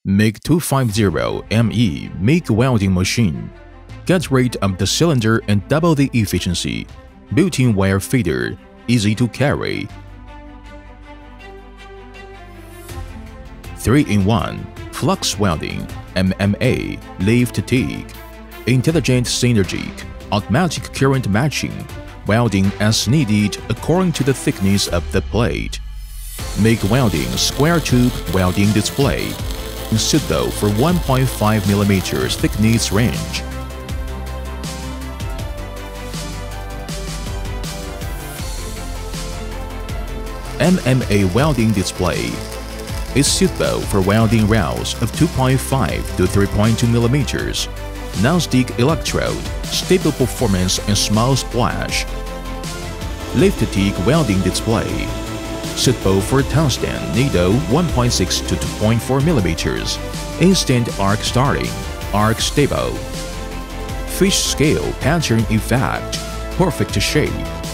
MIG-250ME MIG Welding machine. Get rid of the cylinder and double the efficiency. Built-in wire feeder, easy to carry. 3-in-1 Flux Welding, MMA, Lift TIG. Intelligent synergic, automatic current matching, welding as needed according to the thickness of the plate. MIG Welding square tube welding display, suitable for 1.5 mm thickness range. MMA welding display is suitable for welding rounds of 2.5 to 3.2 mm, non-stick electrode, stable performance and small splash. Lift TIG welding display, suitable for tungsten needle 1.6 to 2.4 mm, instant arc starting, arc stable. Fish scale pattern effect, perfect shape,